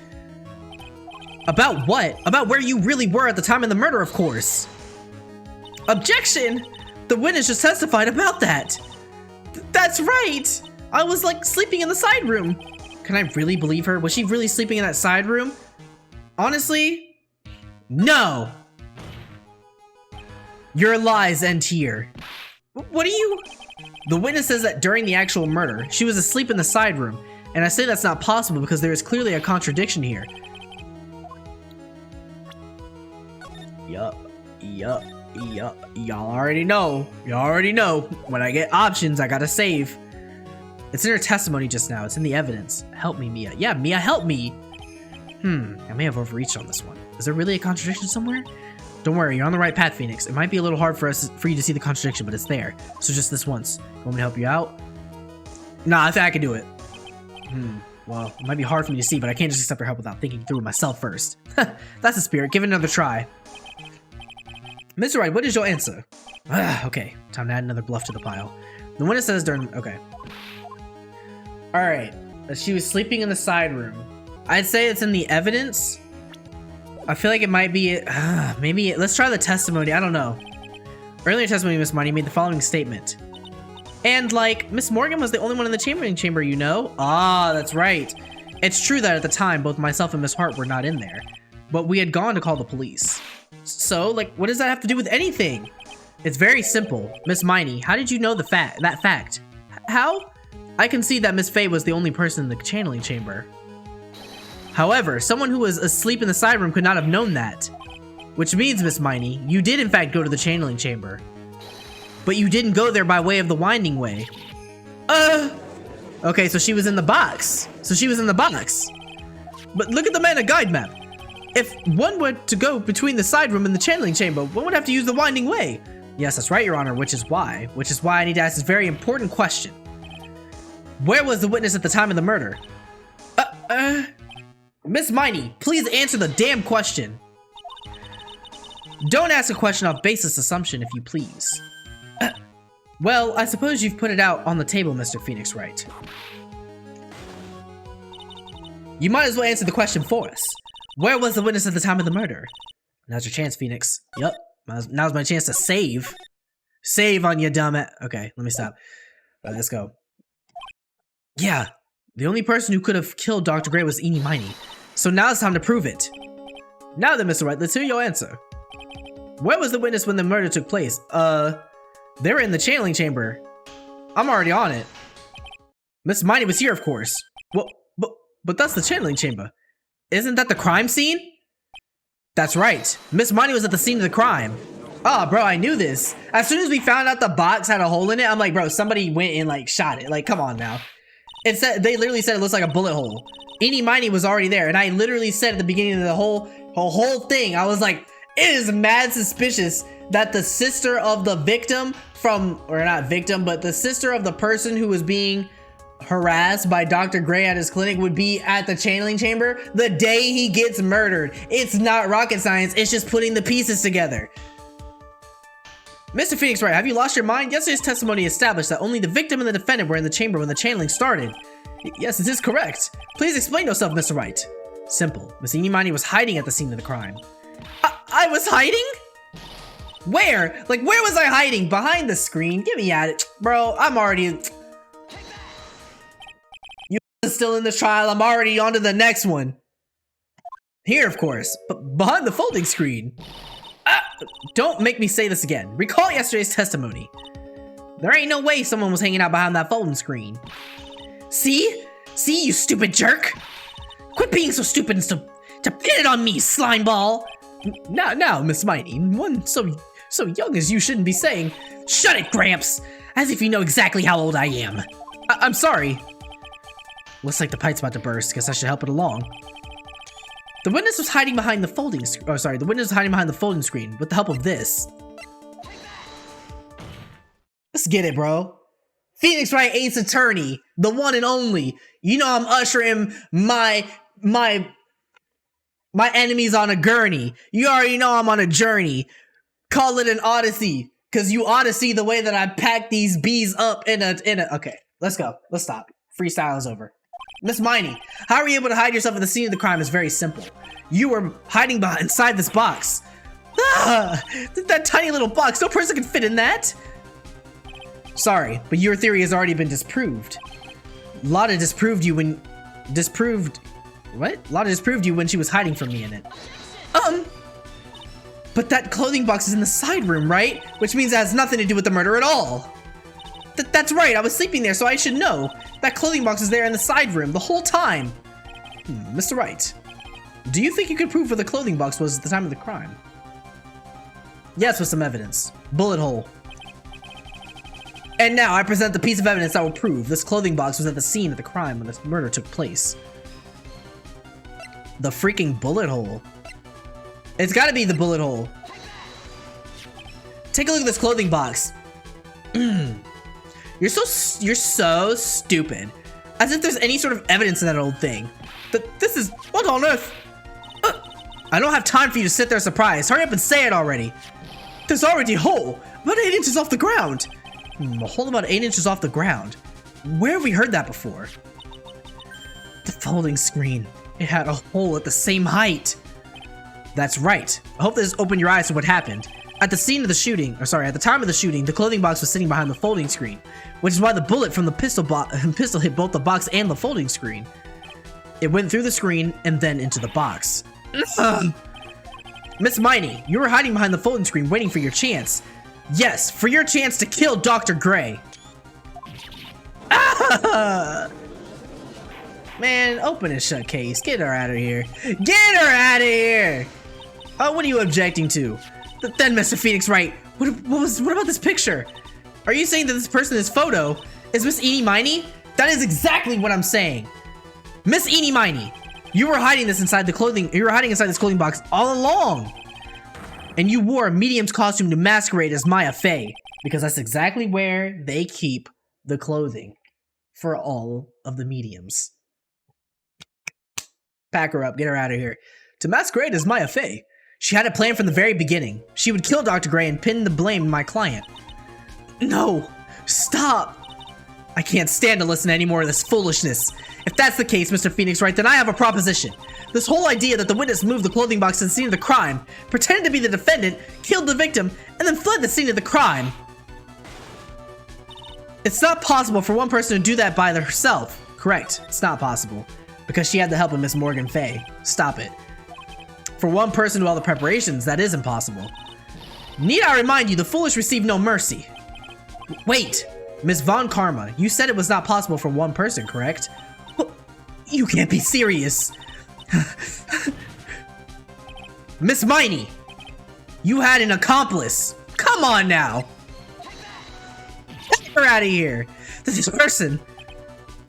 About what? About where you really were at the time of the murder, of course. Objection! The witness just testified about that. That's right! I was like sleeping in the side room. Can I really believe her? Was she really sleeping in that side room? Honestly, no. Your lies end here. What are you? The witness says that during the actual murder, she was asleep in the side room, and I say that's not possible because there is clearly a contradiction here. Yup. Y'all already know. When I get options, I gotta save. It's in her testimony just now. It's in the evidence. Help me, Mia. Yeah, Mia, help me. I may have overreached on this one. Is there really a contradiction somewhere? Don't worry, you're on the right path, Phoenix. It might be a little hard for you to see the contradiction, but it's there. So just this once. You want me to help you out? Nah, I think I can do it. Well, it might be hard for me to see, but I can't just accept her help without thinking through it myself first. That's the spirit. Give it another try. Mr. Wright, what is your answer? Okay, time to add another bluff to the pile. The witness says during... Okay. Alright. She was sleeping in the side room. I'd say it's in the evidence. I feel like it might be... maybe... Let's try the testimony. I don't know. Earlier testimony, Miss Money made the following statement. And, like, Miss Morgan was the only one in the chamber, you know? Ah, that's right. It's true that at the time, both myself and Miss Hart were not in there. But we had gone to call the police. So, like, what does that have to do with anything? It's very simple. Miss Miney, how did you know that fact? How? I can see that Miss Fey was the only person in the channeling chamber. However, someone who was asleep in the side room could not have known that. Which means, Miss Miney, you did in fact go to the channeling chamber. But you didn't go there by way of the winding way. Okay, so she was in the box. But look at the mana guide map. If one were to go between the side room and the channeling chamber, one would have to use the winding way. Yes, that's right, Your Honor, which is why I need to ask this very important question. Where was the witness at the time of the murder? Miss Miney, please answer the damn question. Don't ask a question off baseless assumption, if you please. Well, I suppose you've put it out on the table, Mr. Phoenix Wright. You might as well answer the question for us. Where was the witness at the time of the murder? Now's your chance, Phoenix. Yup. Now's my chance to save. Save on you, dumb it. Okay, let me stop. Let's go. Yeah, the only person who could have killed Dr. Gray was Eenie Miney. So now it's time to prove it. Now then, Mr. Wright, let's hear your answer. Where was the witness when the murder took place? They were in the channeling chamber. I'm already on it. Miss Miney was here, of course. Well, but that's the channeling chamber. Isn't that the crime scene? That's right. Miss Miney was at the scene of the crime. Oh, bro, I knew this. As soon as we found out the box had a hole in it, I'm like, bro, somebody went and like shot it. Like, come on now. It said, they literally said it looks like a bullet hole. Eenie Miney was already there, and I literally said at the beginning of the whole thing, I was like, it is mad suspicious that the sister of the victim or not victim, but the sister of the person who was being harassed by Dr. Gray at his clinic would be at the channeling chamber the day he gets murdered. It's not rocket science, it's just putting the pieces together. Mr. Phoenix Wright, have you lost your mind? Yesterday's testimony established that only the victim and the defendant were in the chamber when the channeling started. Yes, this is correct. Please explain yourself, Mr. Wright. Simple. Miss Eenie Miney was hiding at the scene of the crime. I was hiding? Where? Like, where was I hiding? Behind the screen? Get me at it. Bro, I'm already... You still in this trial, I'm already on to the next one. Here, of course, but behind the folding screen. Don't make me say this again. Recall yesterday's testimony. There ain't no way someone was hanging out behind that folding screen. See? See, you stupid jerk? Quit being so stupid and to pin it on me, slimeball! Now, Miss Mighty, one so young as you shouldn't be saying, "Shut it, Gramps!" As if you know exactly how old I am. I'm sorry. Looks like the pipe's about to burst. Guess I should help it along. The witness was hiding behind the folding screen. Oh, sorry. The witness was hiding behind the folding screen with the help of this. Let's get it, bro. Phoenix Wright Ace Attorney, the one and only. You know I'm ushering my enemies on a gurney. You already know I'm on a journey. Call it an odyssey, cause you ought to see the way that I pack these bees up in a. Okay, let's go. Let's stop. Freestyle is over. Miss Miney, how are you able to hide yourself at the scene of the crime is very simple. You were hiding inside this box. Ah, that tiny little box. No person can fit in that. Sorry, but your theory has already been disproved. Lotta disproved you when she was hiding from me in it. But that clothing box is in the side room, right? Which means it has nothing to do with the murder at all. That's right, I was sleeping there, so I should know. That clothing box is there in the side room the whole time. Mr. Wright, do you think you could prove where the clothing box was at the time of the crime? Yes, with some evidence. Bullet hole. And now I present the piece of evidence that will prove this clothing box was at the scene of the crime when the murder took place. The freaking bullet hole. It's gotta be the bullet hole. Take a look at this clothing box. You're so stupid. As if there's any sort of evidence in that old thing. This is, what on earth? I don't have time for you to sit there surprised. Hurry up and say it already. There's already a hole, about 8 inches off the ground. A hole about 8 inches off the ground. Where have we heard that before? The folding screen. It had a hole at the same height. That's right. I hope this opened your eyes to what happened. At the scene of the shooting, at the time of the shooting, the clothing box was sitting behind the folding screen, which is why the bullet from the pistol hit both the box and the folding screen. It went through the screen and then into the box. Miss Miney, you were hiding behind the folding screen waiting for your chance. Yes, for your chance to kill Dr. Gray. Man, open and shut case. Get her out of here. Get her out of here! Oh, what are you objecting to? Then, Mr. Phoenix Wright, what about this picture? Are you saying that this person in this photo is Miss Eenie Miney? That is exactly what I'm saying. Miss Eenie Miney, you were hiding this inside this clothing box all along. And you wore a medium's costume to masquerade as Maya Fey, because that's exactly where they keep the clothing for all of the mediums. Pack her up, get her out of here. To masquerade as Maya Fey. She had a plan from the very beginning. She would kill Dr. Gray and pin the blame on my client. No, stop. I can't stand to listen to any more of this foolishness. If that's the case, Mr. Phoenix Wright, then I have a proposition. This whole idea that the witness moved the clothing box to the scene of the crime, pretended to be the defendant, killed the victim, and then fled the scene of the crime. It's not possible for one person to do that by herself. Correct, it's not possible. Because she had the help of Miss Morgan Fey. Stop it. For one person to do all the preparations, that is impossible. Need I remind you, the foolish receive no mercy. Wait, Miss Von Karma, you said it was not possible for one person, correct? You can't be serious. Miss Miney, you had an accomplice. Come on now. Get her out of here. This person.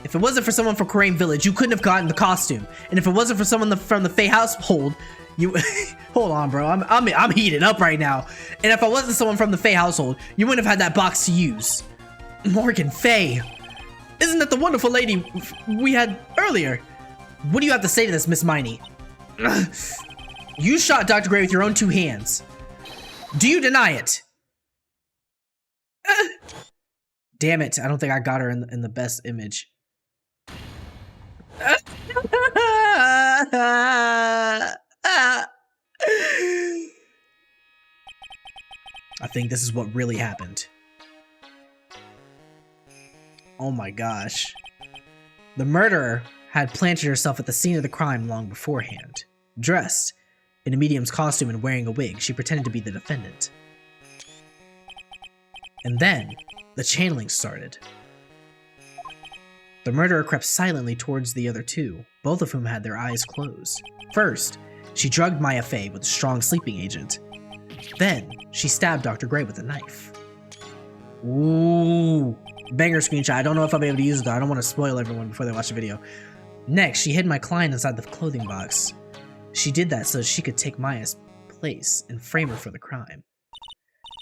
If it wasn't for someone from Crane Village, you couldn't have gotten the costume. And if it wasn't for someone from the Fey household, you hold on, bro. I'm heated up right now. And if I wasn't someone from the Fey household, you wouldn't have had that box to use. Morgan Fey, isn't that the wonderful lady we had earlier? What do you have to say to this, Miss Miney? You shot Dr. Gray with your own 2 hands. Do you deny it? Damn it! I don't think I got her in the best image. I think this is what really happened. Oh my gosh. The murderer had planted herself at the scene of the crime long beforehand. Dressed in a medium's costume and wearing a wig, she pretended to be the defendant. And then, The channeling started. The murderer crept silently towards the other two, both of whom had their eyes closed. First, she drugged Maya Fey with a strong sleeping agent. Then, she stabbed Dr. Gray with a knife. Ooh, banger screenshot. I don't know if I'll be able to use it though. I don't want to spoil everyone before they watch the video. Next, she hid my client inside the clothing box. She did that so she could take Maya's place and frame her for the crime.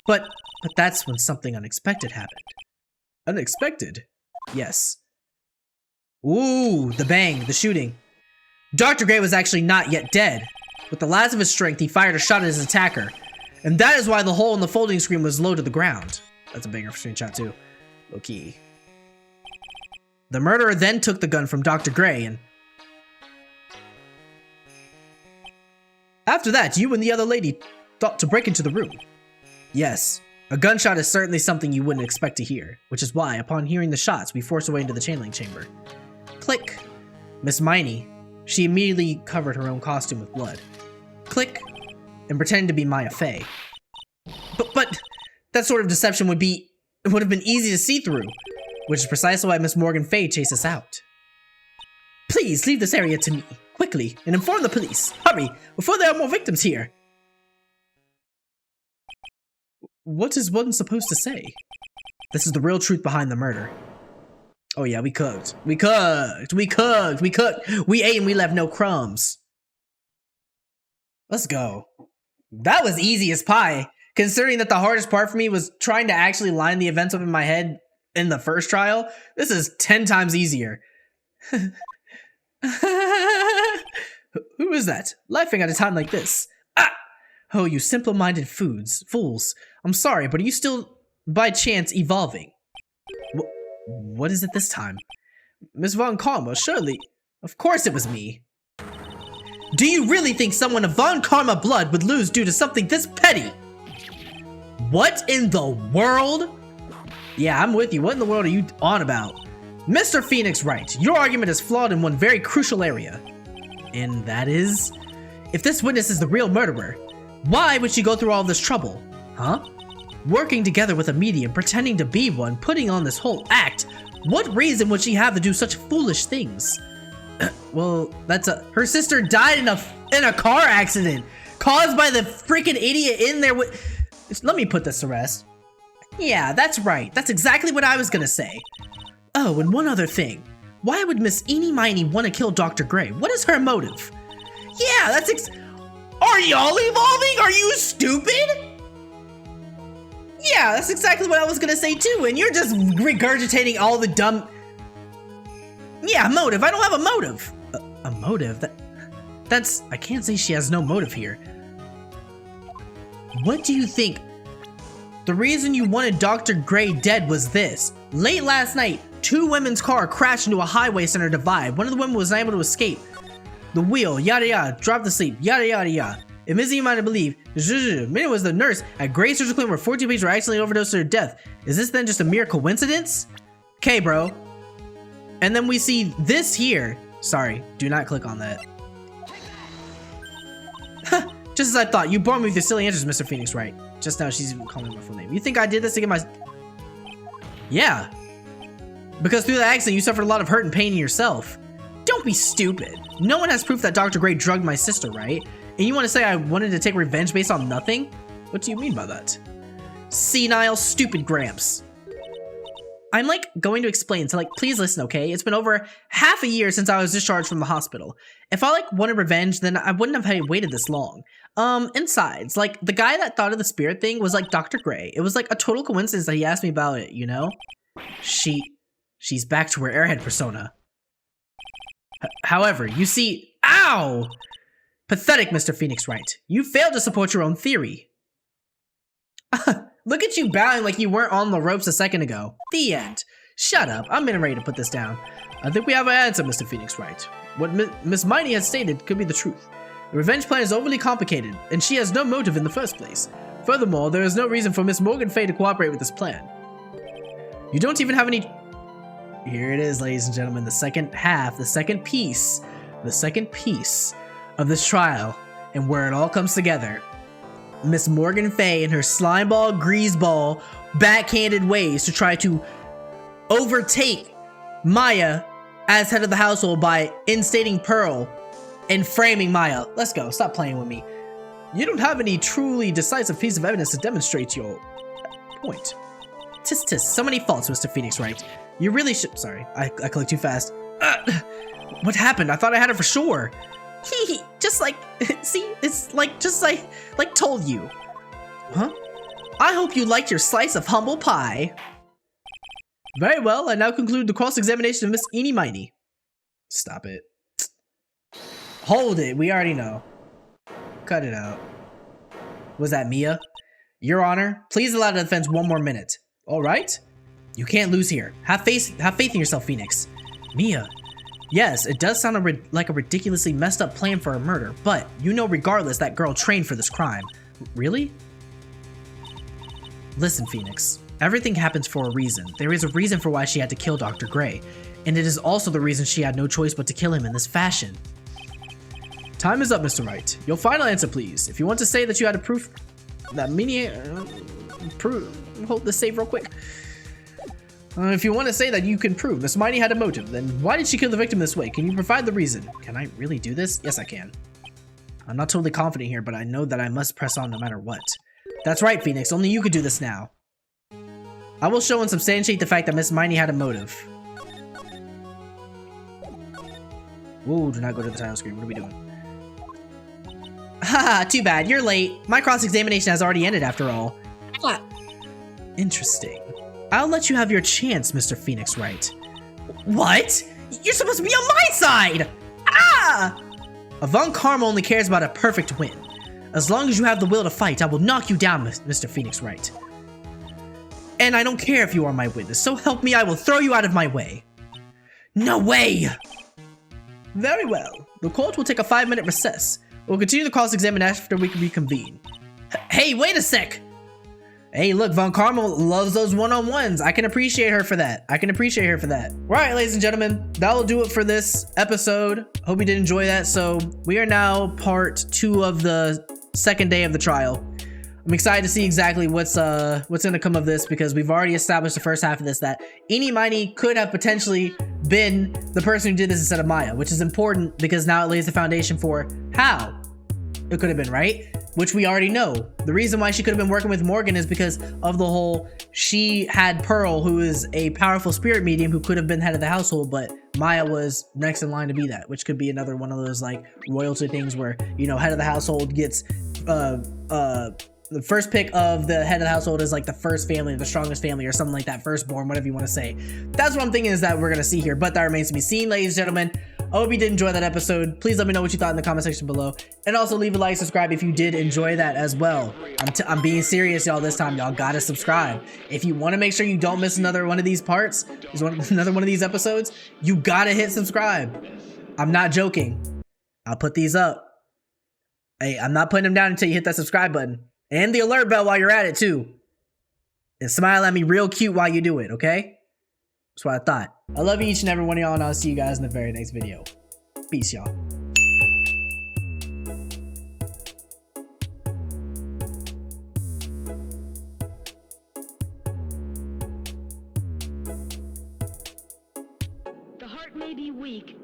But that's when something unexpected happened. Unexpected? Yes. Ooh, the bang, the shooting. Dr. Gray was actually not yet dead. With the last of his strength, he fired a shot at his attacker. And that is why the hole in the folding screen was low to the ground. That's a banger screenshot too. Low key. The murderer then took the gun from Dr. Gray and... After that, you and the other lady thought to break into the room. Yes, a gunshot is certainly something you wouldn't expect to hear, which is why, upon hearing the shots, we forced our way into the channeling chamber. Click. Miss Miney, she immediately covered her own costume with blood. Click. And pretended to be Maya Fey. But that sort of deception would have been easy to see through, which is precisely why Miss Morgan Fey chased us out. Please leave this area to me, quickly, and inform the police. Hurry, before there are more victims here. What is one supposed to say? This is the real truth behind the murder. Oh yeah, we cooked. We cooked. We cooked. We cooked. We ate and we left no crumbs. Let's go. That was easy as pie, considering that the hardest part for me was trying to actually line the events up in my head in the first trial. This is 10 times easier. Who is that? Laughing at a time like this. Ah! Oh, you simple-minded fools. I'm sorry, but are you still, by chance, evolving? What is it this time? Miss Von Karma, surely. Of course it was me. Do you really think someone of Von Karma blood would lose due to something this petty? What in the world? Yeah, I'm with you. What in the world are you on about? Mr. Phoenix Wright, your argument is flawed in one very crucial area. And that is? If this witness is the real murderer, why would she go through all this trouble? Huh? Working together with a medium, pretending to be one, putting on this whole act. What reason would she have to do such foolish things? Well, her sister died in a car accident caused by the freaking idiot in there with... Let me put this to rest. Yeah, that's right. That's exactly what I was gonna say. Oh, and one other thing. Why would Miss Eenie Miney want to kill Dr. Gray? What is her motive? Yeah, Are y'all evolving? Are you stupid? Yeah, that's exactly what I was gonna say too, and you're just regurgitating all the dumb... Yeah, motive. I don't have a motive. A motive? That's... I can't say she has no motive here. What do you think? The reason you wanted Dr. Gray dead was this. Late last night, 2 women's car crashed into a highway center divide. One of the women was unable to escape. The wheel, yada yada, dropped asleep, yada yada yada. If Missy might have believed, Minnie was the nurse at Gray Surgical Clinic where 14 patients were accidentally overdosed to their death. Is this then just a mere coincidence? Okay, bro. And then we see this here. Sorry, do not click on that. Just as I thought, you bored me with your silly answers, Mr. Phoenix Wright. Just now, she's even calling me my full name. You think I did this to get my... Yeah. Because through the accident, you suffered a lot of hurt and pain in yourself. Don't be stupid. No one has proof that Dr. Gray drugged my sister, right? And you want to say I wanted to take revenge based on nothing? What do you mean by that? Senile, stupid Gramps. I'm like going to explain, so like please listen, okay? It's been over half a year since I was discharged from the hospital. If I like wanted revenge, then I wouldn't have waited this long. Besides, like the guy that thought of the spirit thing was like Dr. Gray. It was like a total coincidence that he asked me about it, you know? She's back to her airhead persona. However, you see, ow! Pathetic, Mr. Phoenix Wright. You failed to support your own theory. Look at you bowing like you weren't on the ropes a second ago. The end. Shut up. I'm getting ready to put this down. I think we have an answer, Mr. Phoenix Wright. What Miss Miney has stated could be the truth. The revenge plan is overly complicated, and she has no motive in the first place. Furthermore, there is no reason for Miss Morgan Fey to cooperate with this plan. You don't even have any... Here it is, ladies and gentlemen, the second half, the second piece of this trial, and where it all comes together. Miss Morgan Fey and her slimeball, greaseball, backhanded ways to try to overtake Maya as head of the household by instating Pearl and framing Maya. Let's go. Stop playing with me. You don't have any truly decisive piece of evidence to demonstrate your point. Tisk tisk. So many faults, Mr. Phoenix Wright. You really should. Sorry, I clicked too fast. What happened? I thought I had it for sure. Just like, see, it's like, just like told you. Huh? I hope you liked your slice of humble pie. Very well, I now conclude the cross-examination of Miss Eenie Miney. Stop it. Hold it, we already know. Cut it out. Was that Mia? Your Honor, please allow the defense one more minute. All right? You can't lose here. Have faith in yourself, Phoenix. Mia. Yes, it does sound like a ridiculously messed up plan for a murder, but you know regardless that girl trained for this crime. Really? Listen, Phoenix. Everything happens for a reason. There is a reason for why she had to kill Dr. Gray, and it is also the reason she had no choice but to kill him in this fashion. Time is up, Mr. Wright. Your final answer, please. If you want to say that you had a proof that hold the save real quick. If you want to say that you can prove Miss Miney had a motive, then why did she kill the victim this way? Can you provide the reason? Can I really do this? Yes, I can. I'm not totally confident here, but I know that I must press on no matter what. That's right, Phoenix. Only you could do this now. I will show and substantiate the fact that Miss Miney had a motive. Whoa, do not go to the title screen. What are we doing? Haha, too bad. You're late. My cross-examination has already ended after all. What? Interesting. I'll let you have your chance, Mr. Phoenix Wright. What? You're supposed to be on my side! Ah! Von Karma only cares about a perfect win. As long as you have the will to fight, I will knock you down, Mr. Phoenix Wright. And I don't care if you are my witness, so help me, I will throw you out of my way. No way! Very well. The court will take a 5-minute recess. We'll continue the cross-examination after we reconvene. Hey, wait a sec! Hey, look, Von Karma loves those one-on-ones. I can appreciate her for that. Right, ladies and gentlemen, that will do it for this episode. Hope you did enjoy that. So we are now part 2 of the second day of the trial. I'm excited to see exactly what's gonna come of this, because we've already established the first half of this that Eenie Miney could have potentially been the person who did this instead of Maya, which is important because now it lays the foundation for how it could have been, right? Which we already know. The reason why she could have been working with Morgan is because of the whole, she had Pearl, who is a powerful spirit medium who could have been head of the household, but Maya was next in line to be that, which could be another one of those like royalty things where, you know, head of the household gets, the first pick of the head of the household is like the first family, the strongest family, or something like that, firstborn, whatever you want to say. That's what I'm thinking is that we're gonna see here, but that remains to be seen, ladies and gentlemen. I hope you did enjoy that episode. Please let me know what you thought in the comment section below, and also leave a like, subscribe if you did enjoy that as well. I'm being serious, y'all. This time, y'all gotta subscribe if you want to make sure you don't miss another one of these parts, another one of these episodes. You gotta hit subscribe. I'm not joking. I'll put these up. Hey, I'm not putting them down until you hit that subscribe button. And the alert bell while you're at it, too. And smile at me real cute while you do it, okay? That's what I thought. I love each and every one of y'all, and I'll see you guys in the very next video. Peace, y'all. The heart may be weak,